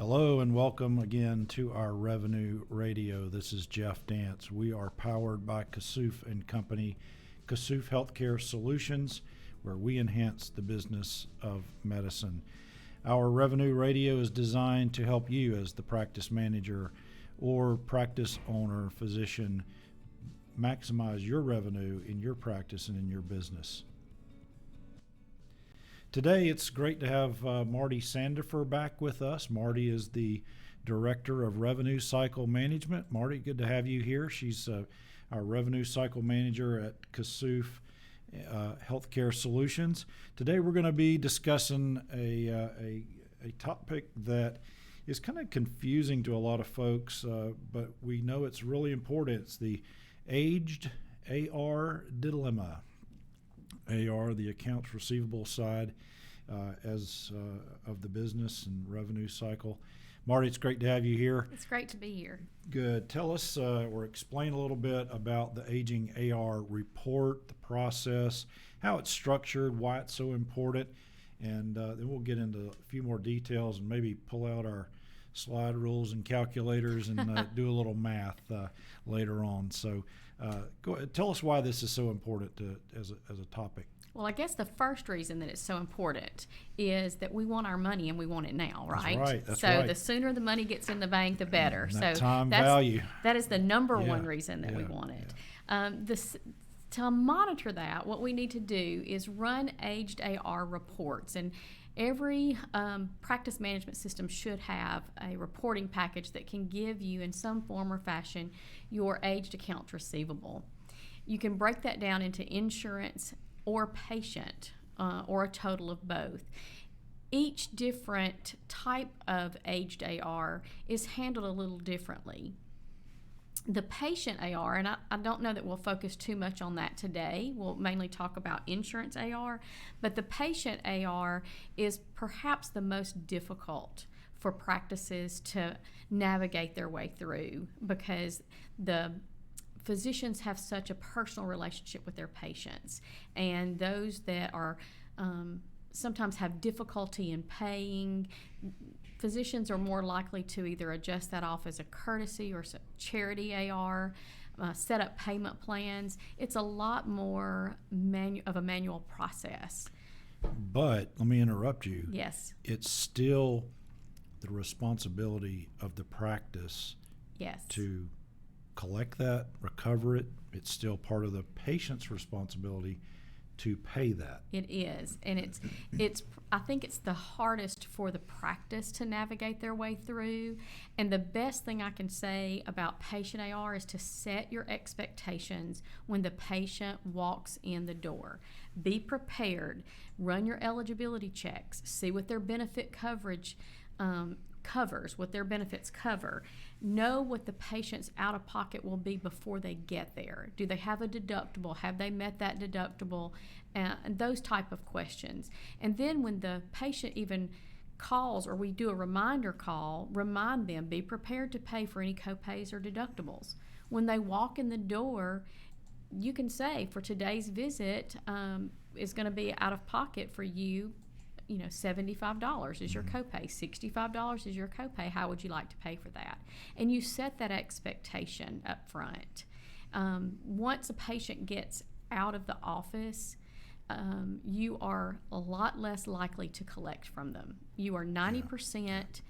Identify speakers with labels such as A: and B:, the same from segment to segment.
A: Hello and welcome again to our Revenue Radio. This is Jeff Dance. We are powered by Kassouf and Company, Kassouf Healthcare Solutions, where we enhance the business of medicine. Our Revenue Radio is designed to help you as the practice manager or practice owner, physician, maximize your revenue in your practice and in your business. Today, it's great to have Marti Sandifer back with us. Marti is the Director of Revenue Cycle Management. Marti, good to have you here. She's our Revenue Cycle Manager at Kassouf Healthcare Solutions. Today, we're going to be discussing a topic that is kind of confusing to a lot of folks, but we know it's really important. It's the aged AR dilemma. AR, the accounts receivable side of the business and revenue cycle. Marti, it's great to have you here.
B: It's great to be here.
A: Good. Tell us or explain a little bit about the aging AR report, the process, how it's structured, why it's so important, and then we'll get into a few more details and maybe pull out our slide rules and calculators and do a little math later on. So go ahead, tell us why this is so important as a topic.
B: Well, I guess the first reason that it's so important is that we want our money and we want it now, right?
A: That's right.
B: So the sooner the money gets in the bank, the better.
A: That
B: So
A: time value.
B: That is the number one reason that we want it. To monitor that, what we need to do is run aged AR reports, and every practice management system should have a reporting package that can give you in some form or fashion your aged accounts receivable. You can break that down into insurance or patient or a total of both. Each different type of aged AR is handled a little differently. The patient AR, and I don't know that we'll focus too much on that today. We'll mainly talk about insurance AR, but the patient AR is perhaps the most difficult for practices to navigate their way through because the physicians have such a personal relationship with their patients, and those that are sometimes have difficulty in paying, physicians are more likely to either adjust that off as a courtesy or charity AR, set up payment plans. It's a lot more of a manual process.
A: But let me interrupt you.
B: Yes.
A: It's still the responsibility of the practice to collect that, recover it. It's still part of the patient's responsibility to pay that.
B: It is, and it's. I think it's the hardest for the practice to navigate their way through. And the best thing I can say about patient AR is to set your expectations when the patient walks in the door. Be prepared. Run your eligibility checks. See what their benefit coverage covers, what their benefits cover. Know what the patient's out-of-pocket will be before they get there. Do they have a deductible? Have they met that deductible? And those type of questions. And then when the patient even calls or we do a reminder call, remind them, be prepared to pay for any copays or deductibles. When they walk in the door, you can say, for today's visit is going to be out-of-pocket for you, $75 is your copay, $65 is your copay. How would you like to pay for that? And you set that expectation up front. Once a patient gets out of the office, you are a lot less likely to collect from them. You are 90%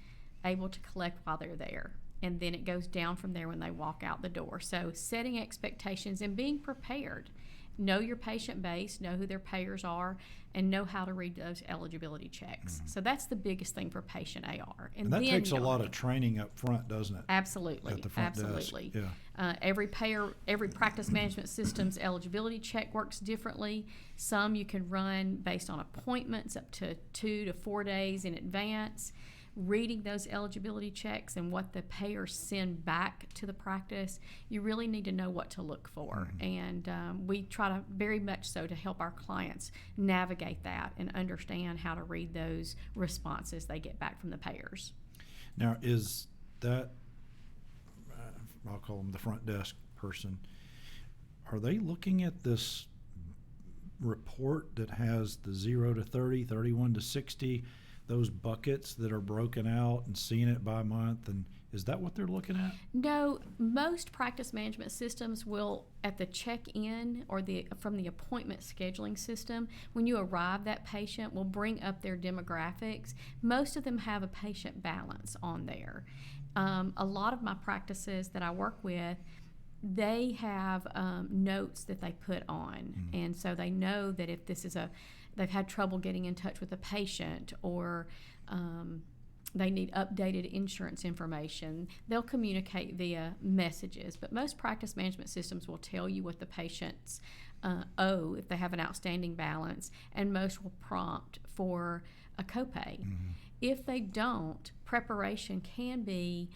B: able to collect while they're there, and then it goes down from there when they walk out the door. So setting expectations and being prepared. Know your patient base, know who their payers are, and know how to read those eligibility checks. Mm-hmm. So that's the biggest thing for patient AR.
A: And that takes a lot of training up front, doesn't it?
B: Absolutely.
A: At the front desk.
B: Yeah. Every practice management system's eligibility check works differently. Some you can run based on appointments up to 2 to 4 days in advance. Reading those eligibility checks and what the payers send back to the practice, you really need to know what to look for. Mm-hmm. And we try to very much so to help our clients navigate that and understand how to read those responses they get back from the payers.
A: Now, is that, I'll call them the front desk person, are they looking at this report that has the 0 to 30, 31 to 60, those buckets that are broken out and seeing it by month? And is that what they're looking at?
B: No, most practice management systems will, at the check-in or from the appointment scheduling system, when you arrive, that patient will bring up their demographics. Most of them have a patient balance on there. A lot of my practices that I work with, they have notes that they put on, and so they know that if this is they've had trouble getting in touch with a patient, or they need updated insurance information, they'll communicate via messages. But most practice management systems will tell you what the patients owe if they have an outstanding balance, and most will prompt for a copay. If they don't, preparation can be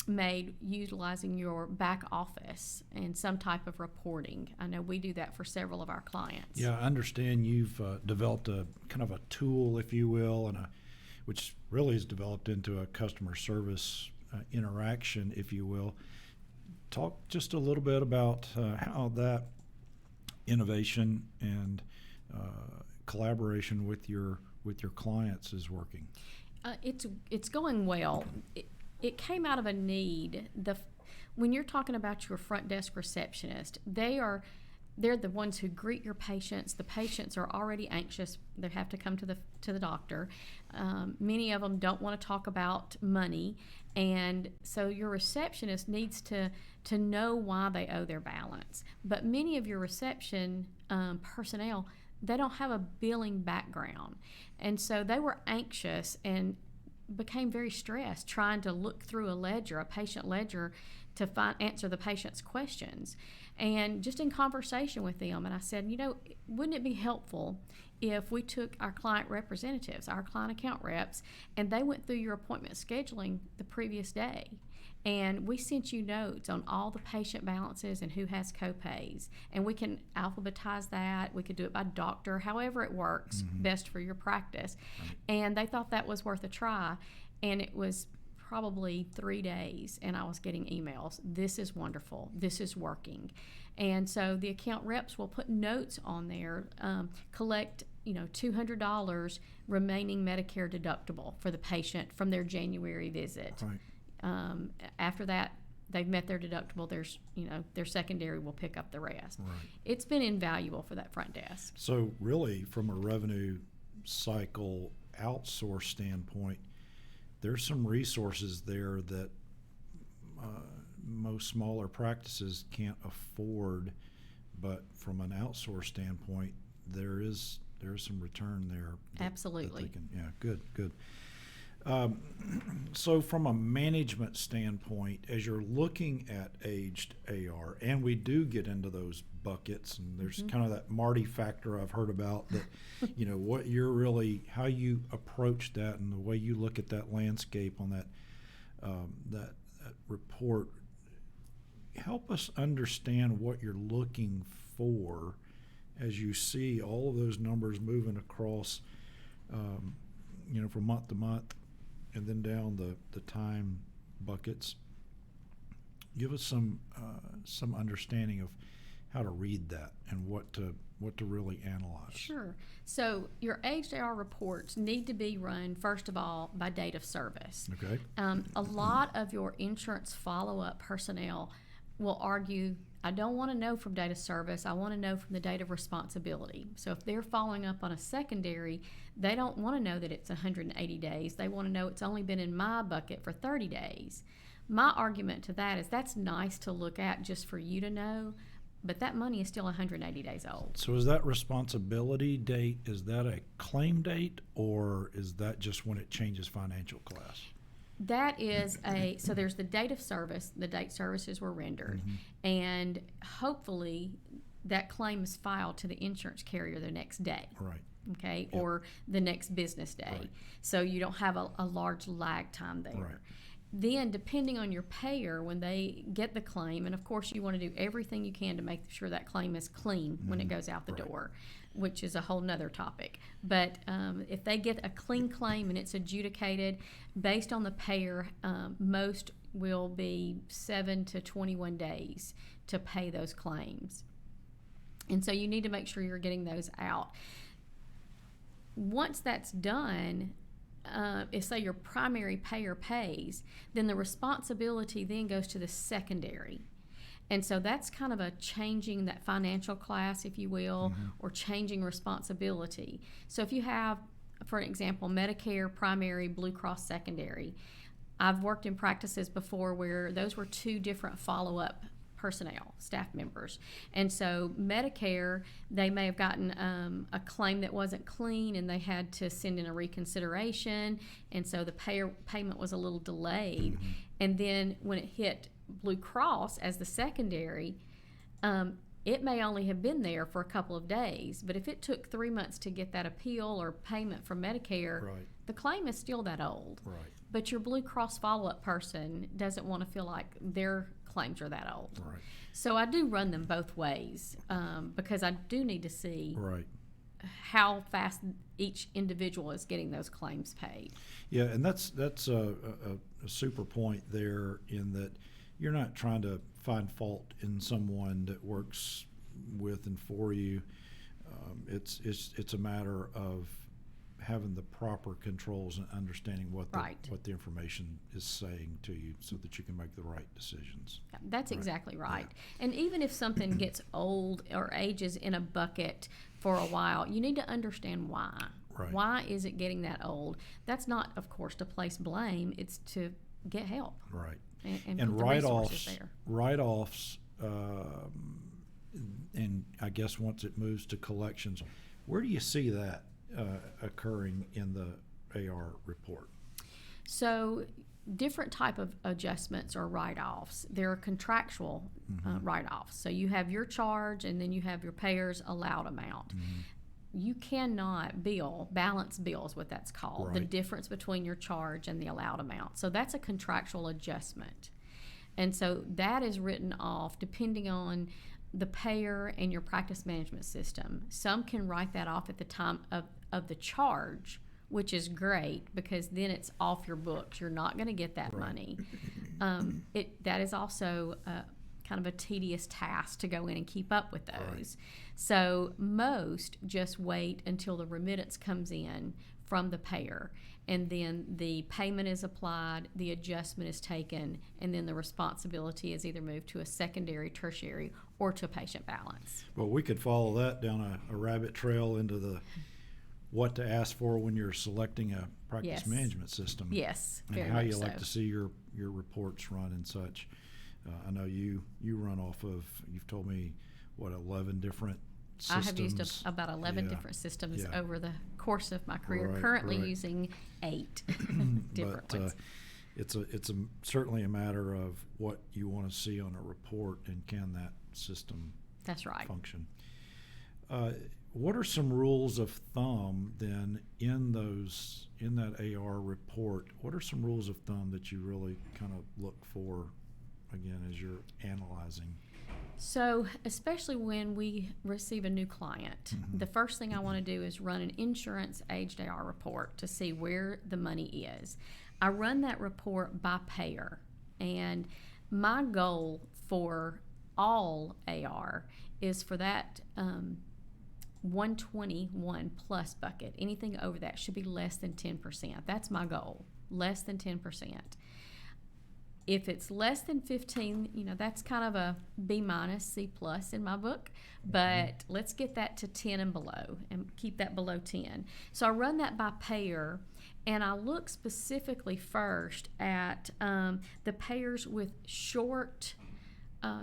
B: made utilizing your back office and some type of reporting. I know we do that for several of our clients.
A: Yeah, I understand you've developed a kind of a tool, if you will, which really is developed into a customer service interaction, if you will. Talk just a little bit about how that innovation and collaboration with your clients is working.
B: It's going well. It came out of a need. When you're talking about your front desk receptionist, they're the ones who greet your patients. The patients are already anxious. They have to come to the doctor. Many of them don't want to talk about money, and so your receptionist needs to know why they owe their balance. But many of your reception personnel, they don't have a billing background, and so they were anxious and became very stressed trying to look through a patient ledger, to answer the patient's questions. And just in conversation with them, and I said, wouldn't it be helpful if we took our client representatives, our client account reps, and they went through your appointment scheduling the previous day, and we sent you notes on all the patient balances and who has copays, and we can alphabetize that. We could do it by doctor, however it works best for your practice. And they thought that was worth a try, and it was probably 3 days, and I was getting emails. This is wonderful. This is working. And so the account reps will put notes on there, collect $200 remaining Medicare deductible for the patient from their January visit.
A: Right.
B: After that, they've met their deductible. Their secondary will pick up the rest.
A: Right.
B: It's been invaluable for that front desk.
A: So really, from a revenue cycle outsource standpoint, there's some resources there that most smaller practices can't afford, but from an outsource standpoint, there is some return there.
B: Absolutely.
A: Good. So from a management standpoint, as you're looking at aged AR, and we do get into those buckets, and there's kind of that Marti factor I've heard about, that what you're really, how you approach that and the way you look at that landscape on that report. Help us understand what you're looking for as you see all of those numbers moving across, from month to month, and then down the time buckets. Give us some understanding of how to read that and what to really analyze.
B: Sure. So your aged AR reports need to be run, first of all, by date of service.
A: Okay.
B: A lot of your insurance follow-up personnel will argue, I don't want to know from date of service, I want to know from the date of responsibility. So if they're following up on a secondary, they don't want to know that it's 180 days. They want to know it's only been in my bucket for 30 days. My argument to that is that's nice to look at just for you to know, but that money is still 180 days old.
A: So is that responsibility date, is that a claim date, or is that just when it changes financial class?
B: That is so there's the date of service, the date services were rendered, and hopefully that claim is filed to the insurance carrier the next day.
A: Right.
B: Okay,
A: Yep.
B: or the next business day.
A: Right.
B: So you don't have a large lag time there.
A: Right.
B: Then, depending on your payer, when they get the claim, and of course you want to do everything you can to make sure that claim is clean when it goes out the
A: Right.
B: door, which is a whole nother topic. But if they get a clean claim and it's adjudicated, based on the payer, most will be 7 to 21 days to pay those claims. And so you need to make sure you're getting those out. once that's done, if say your primary payer pays, then the responsibility then goes to the secondary. And so that's kind of a changing that financial class, if you will, or changing responsibility. So if you have, for example, Medicare primary, Blue Cross secondary, I've worked in practices before where those were two different follow-up personnel, staff members. And so Medicare, they may have gotten a claim that wasn't clean and they had to send in a reconsideration, and so the payment was a little delayed. And then when it hit Blue Cross as the secondary, it may only have been there for a couple of days, but if it took 3 months to get that appeal or payment from Medicare, the claim is still that old. But your Blue Cross follow-up person doesn't want to feel like their claims are that old. So I do run them both ways, because I do need to see how fast each individual is getting those claims paid.
A: Yeah, and that's a super point there, in that you're not trying to find fault in someone that works with and for you. It's a matter of having the proper controls and understanding what the information is saying to you, so that you can make the right decisions.
B: That's exactly right. And even if something gets old or ages in a bucket for a while, you need to understand why. Why is it getting that old? That's not, of course, to place blame. It's to get help. And
A: write-offs, and I guess once it moves to collections, where do you see that occurring in the AR report?
B: So different type of adjustments or write-offs. There are contractual write-offs. So you have your charge, and then you have your payer's allowed amount. You cannot balance bills, what that's called, the difference between your charge and the allowed amount. So that's a contractual adjustment. And so that is written off depending on the payer and your practice management system. Some can write that off at the time of the charge, which is great, because then it's off your books. You're not going to get that money. That is also kind of a tedious task to go in and keep up with those. So most just wait until the remittance comes in from the payer, and then the payment is applied, the adjustment is taken, and then the responsibility is either moved to a secondary, tertiary, or to a patient balance.
A: Well, we could follow that down a rabbit trail into the what to ask for when you're selecting a practice management system.
B: Very
A: and how
B: much
A: you
B: so.
A: like to see your reports run and such. I know you run off of, you've told me, 11 different systems?
B: I have used about 11 different systems over the course of my career. Currently using 8 different ones.
A: It's certainly a matter of what you want to see on a report, and can that system function. What are some rules of thumb then in that AR report? What are some rules of thumb that you really kind of look for, again, as you're analyzing?
B: So especially when we receive a new client, the first thing I want to do is run an insurance aged AR report to see where the money is. I run that report by payer, and my goal for all AR is for that 121 plus bucket. Anything over that should be less than 10%. That's my goal, less than 10%. If it's less than 15, that's kind of a B minus, C plus in my book, but let's get that to 10 and below and keep that below 10. So I run that by payer, and I look specifically first at the payers with short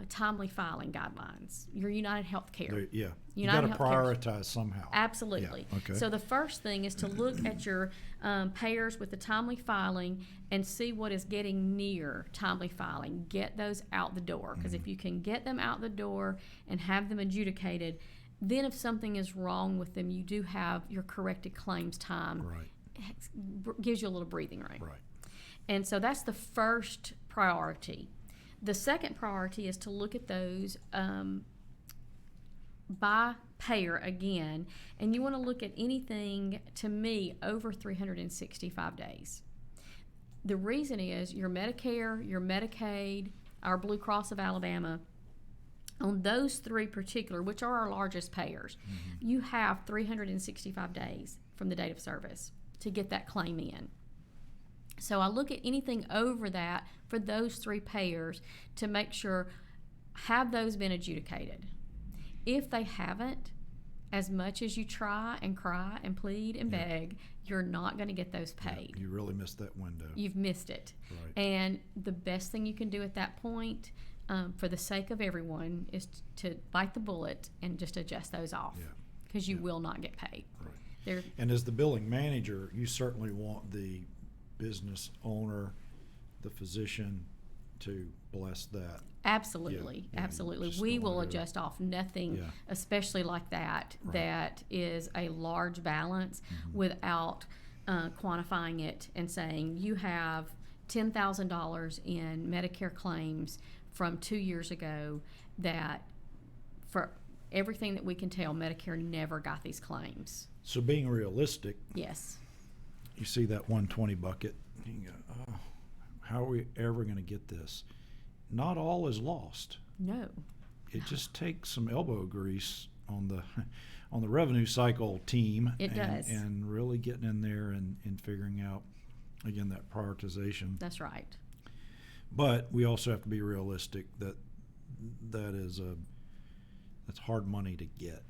B: timely filing guidelines. Your United Healthcare.
A: You got to prioritize somehow.
B: Absolutely. So the first thing is to look at your payers with the timely filing and see what is getting near timely filing. Get those out the door, because if you can get them out the door and have them adjudicated, then if something is wrong with them, you do have your corrected claims time. It gives you a little breathing room. And so that's the first priority. The second priority is to look at those by payer again, and you want to look at anything, to me, over 365 days. The reason is your Medicare, your Medicaid, our Blue Cross of Alabama, on those 3 particular, which are our largest payers, you have 365 days from the date of service to get that claim in. So I look at anything over that for those 3 payers to make sure, have those been adjudicated? If they haven't, as much as you try and cry and plead and beg, you're not going to get those paid.
A: You really missed that window.
B: You've missed it.
A: Right.
B: And the best thing you can do at that point, for the sake of everyone, is to bite the bullet and just adjust those off, because you will not get paid.
A: Right. And as the billing manager, you certainly want the business owner, the physician, to bless that.
B: Absolutely, absolutely. We will adjust off nothing, especially like that, that is a large balance, without quantifying it and saying you have $10,000 in Medicare claims from 2 years ago that, for everything that we can tell, Medicare never got these claims.
A: So being realistic,
B: yes,
A: you see that 120 bucket, and you go, oh, how are we ever going to get this? Not all is lost.
B: No.
A: It just takes some elbow grease on the revenue cycle team.
B: It does.
A: And really getting in there and figuring out, again, that prioritization.
B: That's right.
A: But we also have to be realistic that that's hard money to get.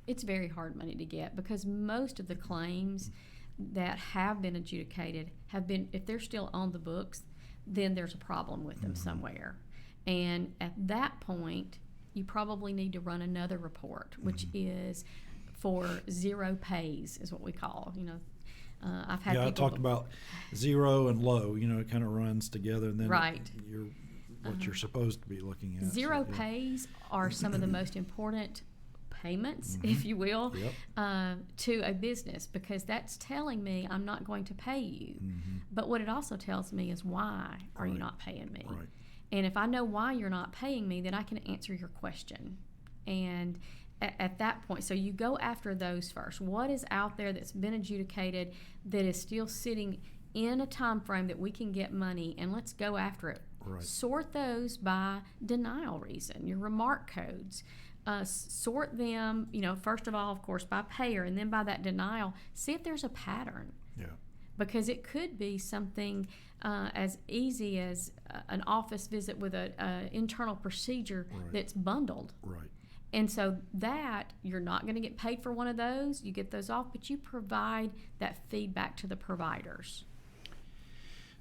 B: It's very hard money to get, because most of the claims that have been adjudicated have been, if they're still on the books, then there's a problem with them somewhere. And at that point, you probably need to run another report, which is for zero pays, is what we call. I've had people.
A: I talked about zero and low. It kind of runs together, and then you're supposed to be looking at.
B: Zero pays are some of the most important payments, if you will, to a business, because that's telling me I'm not going to pay you. But what it also tells me is, why are you not paying me?
A: Right.
B: And if I know why you're not paying me, then I can answer your question. And at that point, so you go after those first. What is out there that's been adjudicated that is still sitting in a time frame that we can get money, and let's go after it.
A: Right.
B: Sort those by denial reason, your remark codes. Sort them, first of all, of course, by payer, and then by that denial. See if there's a pattern.
A: Yeah.
B: Because it could be something as easy as an office visit with an internal procedure that's bundled.
A: Right.
B: And so that, you're not going to get paid for one of those. You get those off, but you provide that feedback to the providers.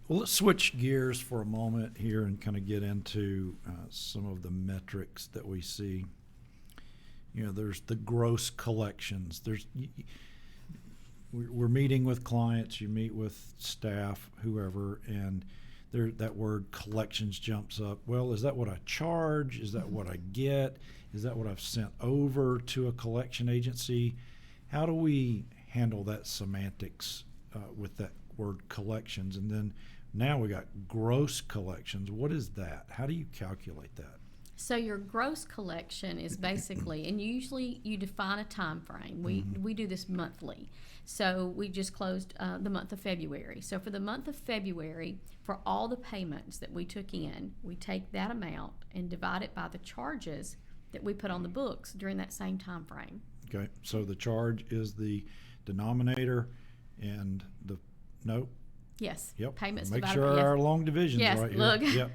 A: Well, let's switch gears for a moment here and kind of get into some of the metrics that we see. There's the gross collections. We're meeting with clients, you meet with staff, whoever, and that word collections jumps up. Well, is that what I charge? Is that what I get? Is that what I've sent over to a collection agency? How do we handle that semantics with that word collections? And then now we got gross collections. What is that? How do you calculate that?
B: So your gross collection is basically, and usually you define a time frame. We do this monthly. So we just closed the month of February. So for the month of February, for all the payments that we took in, we take that amount and divide it by the charges that we put on the books during that same time frame.
A: Okay, so the charge is the denominator and
B: Yes.
A: Yep.
B: Payments
A: Make
B: divided
A: sure
B: by,
A: our long divisions
B: yes,
A: right
B: look.
A: here. Yep.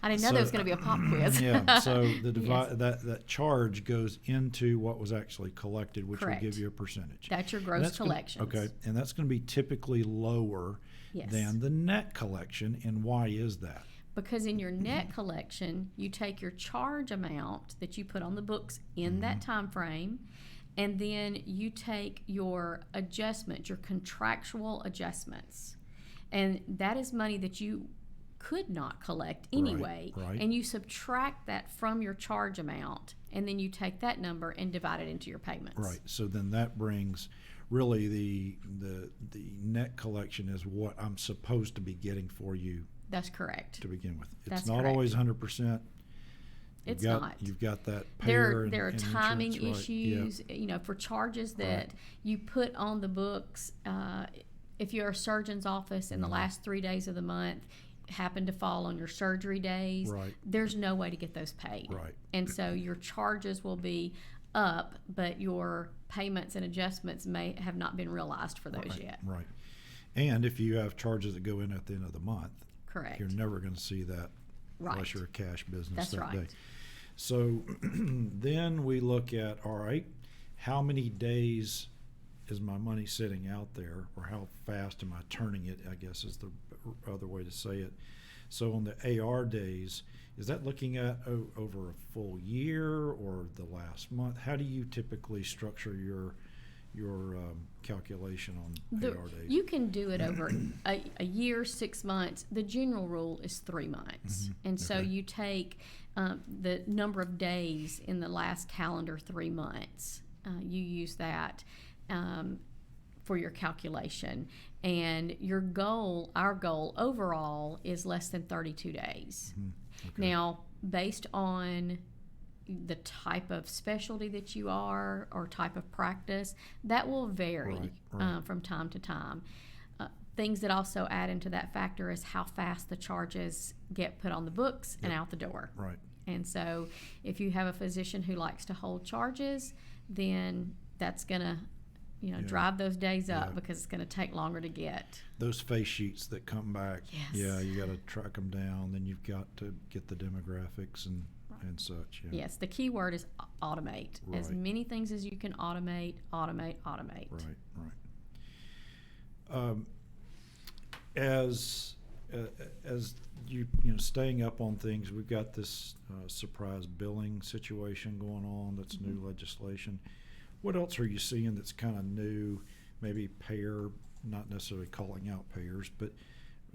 B: I didn't know there was going to be a pop quiz.
A: Yeah, so that charge goes into what was actually collected, which
B: Correct.
A: will give you a percentage.
B: That's your gross collections.
A: Okay, and that's going to be typically lower than the net collection, and why is that?
B: Because in your net collection, you take your charge amount that you put on the books in that time frame, and then you take your adjustments, your contractual adjustments, and that is money that you could not collect anyway,
A: right.
B: And you subtract that from your charge amount, and then you take that number and divide it into your payments.
A: Right. So then that brings really the net collection is what I'm supposed to be getting for you.
B: That's correct.
A: To begin with,
B: That's
A: it's not
B: correct.
A: always 100%.
B: It's not.
A: You've got that payer.
B: There are
A: and
B: timing
A: insurance,
B: issues, for charges that you put on the books. If you're a surgeon's office and the last 3 days of the month happen to fall on your surgery days, there's no way to get those paid.
A: Right.
B: And so your charges will be up, but your payments and adjustments may have not been realized for those yet.
A: Right. And if you have charges that go in at the end of the month,
B: Correct.
A: you're never going to see that
B: Right.
A: unless you're a cash business
B: That's
A: that
B: right.
A: day. So then we look at, all right, how many days is my money sitting out there, or how fast am I turning it, I guess is the other way to say it. So on the AR days, is that looking at over a full year or the last month? How do you typically structure your calculation on AR days?
B: You can do it over a year, 6 months. The general rule is 3 months. And so
A: Okay.
B: you take the number of days in the last calendar 3 months. You use that for your calculation. And your goal, our goal overall, is less than 32 days.
A: Okay.
B: Now, based on the type of specialty that you are or type of practice, that will vary
A: Right.
B: from time to time. Things that also add into that factor is how fast the charges get put on the books and out the door.
A: Right.
B: And so if you have a physician who likes to hold charges, then that's going to drive those days up because it's going to take longer to get.
A: Those face sheets that come back,
B: Yes.
A: yeah, you got to track them down. Then you've got to get the demographics and such. Yeah.
B: Yes, the key word is automate. As
A: Right.
B: many things as you can automate.
A: Right. As you staying up on things, we've got this surprise billing situation going on. That's new legislation. What else are you seeing that's kind of new? Maybe payer, not necessarily calling out payers, but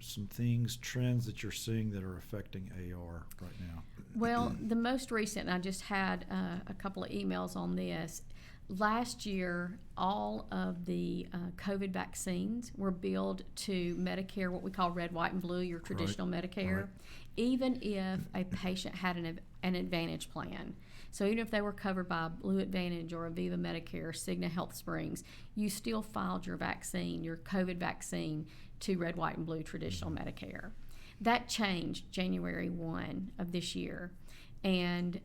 A: some things, trends that you're seeing that are affecting AR right now.
B: Well, the most recent, I just had a couple of emails on this. Last year, all of the COVID vaccines were billed to Medicare, what we call red, white, and blue, your traditional Medicare,
A: right.
B: even if a patient had an Advantage plan. So even if they were covered by Blue Advantage or Aviva Medicare, Cigna Health Springs, you still filed your vaccine, your COVID vaccine, to red, white, and blue traditional Medicare. That changed January 1 of this year. And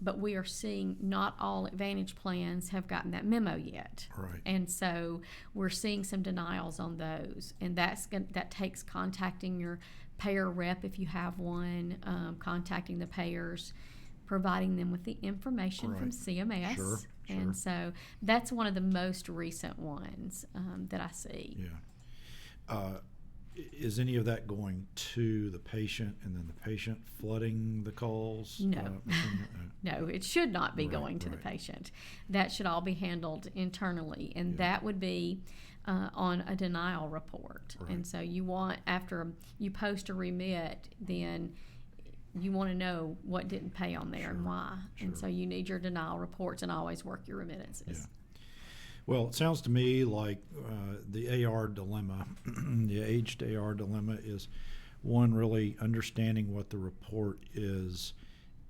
B: but we are seeing not all Advantage plans have gotten that memo yet.
A: Right.
B: And so we're seeing some denials on those. And that takes contacting your payer rep if you have one, contacting the payers, providing them with the information from CMS.
A: Sure.
B: And so that's one of the most recent ones that I see.
A: Yeah. Is any of that going to the patient and then the patient flooding the calls?
B: No. No, it should not be
A: Right,
B: going to the
A: right.
B: patient. That should all be handled internally, and that would be on a denial report.
A: Right.
B: And so you want, after you post a remit, then you want to know what didn't pay on there and why. And so you need your denial reports and always work your remittances.
A: Yeah. Well, it sounds to me like the AR dilemma, the aged AR dilemma, is one, really understanding what the report is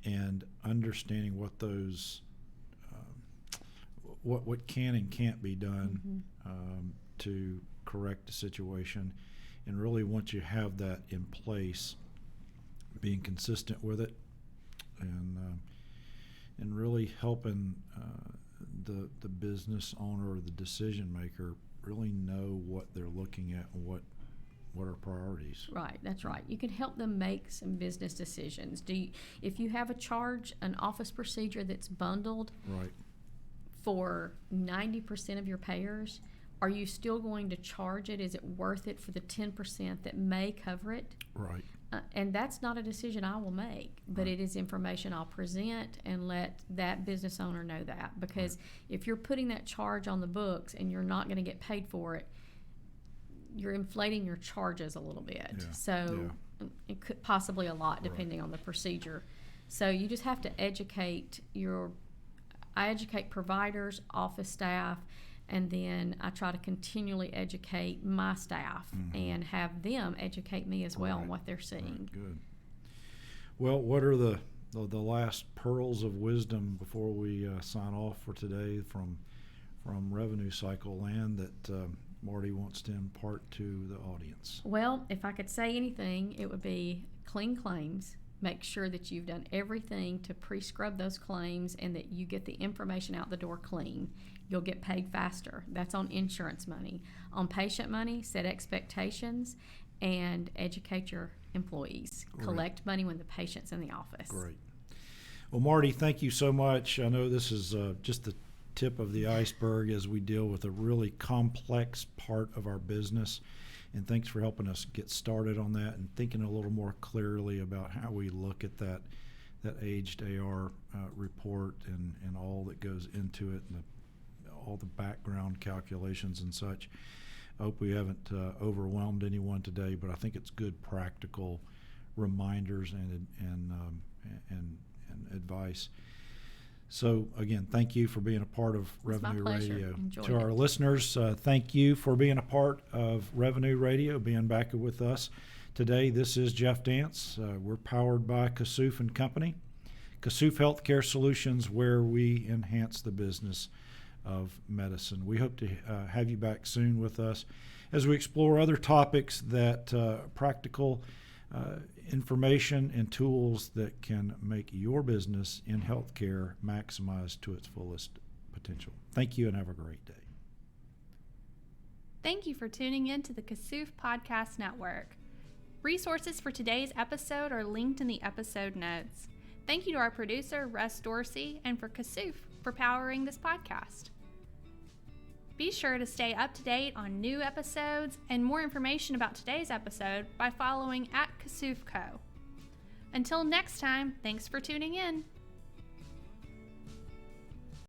A: and understanding what those what can and can't be done to correct the situation, and really once you have that in place, being consistent with it, and really helping the business owner or the decision maker really know what they're looking at and what are priorities.
B: Right, that's right. You can help them make some business decisions. If you have a charge, an office procedure that's bundled
A: Right.
B: for 90% of your payers, are you still going to charge it? Is it worth it for the 10% that may cover it?
A: Right.
B: And that's not a decision I will make, but it is information I'll present and let that business owner know that. Because if you're putting that charge on the books and you're not going to get paid for it, you're inflating your charges a little bit.
A: Yeah.
B: So it could possibly a lot depending on the procedure. So you just have to educate I educate providers, office staff, and then I try to continually educate my staff and have them educate me as well on what they're seeing.
A: Right. Good. Well, what are the last pearls of wisdom before we sign off for today from revenue cycle land that Marti wants to impart to the audience?
B: Well, if I could say anything, it would be clean claims, make sure that you've done everything to pre-scrub those claims and that you get the information out the door clean. You'll get paid faster. That's on insurance money. On patient money, set expectations and educate your employees.
A: Great.
B: Collect money when the patient's in the office.
A: Great. Well, Marty, thank you so much. I know this is just the tip of the iceberg as we deal with a really complex part of our business. And thanks for helping us get started on that and thinking a little more clearly about how we look at that aged AR report and all that goes into it and all the background calculations and such. I hope we haven't overwhelmed anyone today, but I think it's good practical reminders and advice. So again, thank you for being a part of
B: It's my
A: Revenue
B: pleasure.
A: Radio.
B: Enjoyed
A: To our
B: it.
A: listeners, thank you for being a part of Revenue Radio, being back with us today. This is Jeff Dance. We're powered by Kassouf and Company. Kassouf Healthcare Solutions, where we enhance the business of medicine. We hope to have you back soon with us as we explore other topics that practical information and tools that can make your business in healthcare maximize to its fullest potential. Thank you and have a great day.
C: Thank you for tuning in to the Kassouf Podcast Network. Resources for today's episode are linked in the episode notes. Thank you to our producer, Russ Dorsey, and for Kassouf for powering this podcast. Be sure to stay up to date on new episodes and more information about today's episode by following @KassoufCo. Until next time, thanks for tuning in.